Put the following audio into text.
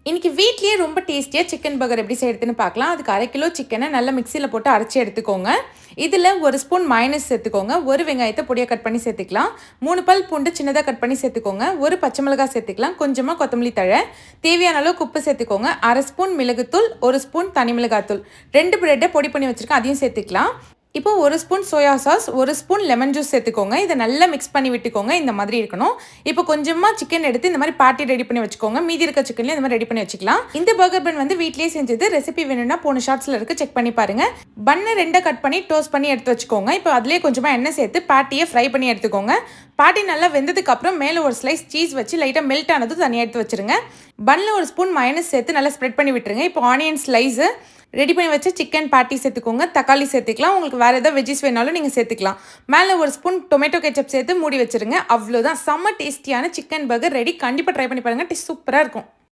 இன்னைக்கு வீட்லயே ரொம்ப டேஸ்டியா சிக்கன் பர்கர் எப்படி செய்யறதுன்னு பார்க்கலாம். அதுக்கு 1/2 கிலோ சிக்கன நல்லா மிக்ஸில போட்டு அரைச்சு எடுத்துக்கோங்க. இதுல 1 ஸ்பூன் மயோனைஸ் சேர்த்துக்கோங்க. 1 வெங்காயத்த பொடியா கட் பண்ணி சேர்த்துக்கலாம். 3 பல் பூண்டு சின்னதா கட் பண்ணி சேர்த்துக்கோங்க. 1 பச்சை மிளகாய் சேர்த்துக்கலாம். கொஞ்சமா கொத்தமல்லி தழை. தேவையான அளவுக்கு உப்பு சேர்த்துக்கோங்க. 1/2 ஸ்பூன் மிளகுத்தூள், 1 ஸ்பூன் தனி மிளகாய்த்தூள். 2 பிரெட்ட பொடி பண்ணி வச்சிருக்கேன். அதையும் சேர்த்துக்கலாம். இப்போ 1 spoon soya sauce, 1 spoon lemon juice சேர்த்துக்கோங்க. இதை நல்லா மிக்ஸ் பண்ணி விட்டுக்கோங்க. இந்த மாதிரி இருக்கணும். இப்போ கொஞ்சமா சிக்கன் எடுத்து இந்த மாதிரி பேட்டி ரெடி பண்ணி வச்சுக்கோங்க. மீதி இருக்க சிக்கன்ல இந்த மாதிரி ரெடி பண்ணி வச்சுக்கலாம். இந்த பர்கர் பன் வந்து வீட்லயே செஞ்சது. ரெசிபி வேணும்னா போன ஷார்ட்ஸ்ல இருக்கு, செக் பண்ணி பாருங்க. பன்னை 2 கட் பண்ணி டோஸ்ட் பண்ணி எடுத்து வச்சுக்கோங்க. இப்போ அதுலயே கொஞ்சமா எண்ணெய் சேர்த்து பேட்டியை ஃப்ரை பண்ணி எடுத்துக்கோங்க. பேட்டி நல்லா வெந்ததுக்கு அப்புறம் மேலே ஒரு ஸ்லைஸ் சீஸ் வச்சு லைட்டாக மெல்ட் ஆனதும் தனியாக எடுத்து வச்சிருங்க. பன்னில் 1 ஸ்பூன் மயோனைஸ் சேர்த்து நல்லா ஸ்ப்ரெட் பண்ணி விட்டுருங்க. இப்போ ஆனியன் ஸ்லைஸு ரெடி பண்ணி வச்சு சிக்கன் பேட்டி சேர்த்துக்கோங்க. தக்காளி சேர்த்துக்கலாம். உங்களுக்கு வேறு ஏதாவது வெஜ்ஜஸ் வேணாலும் நீங்கள் சேர்த்துக்கலாம். மேலே 1 ஸ்பூன் டொமேட்டோ கெச்சப் சேர்த்து மூடி வச்சுருங்க. அவ்வளோதான், செம்ம டேஸ்டியான சிக்கன் பர்கர் ரெடி. கண்டிப்பாக ட்ரை பண்ணி பாருங்கள். டேஸ்ட் சூப்பராக இருக்கும்.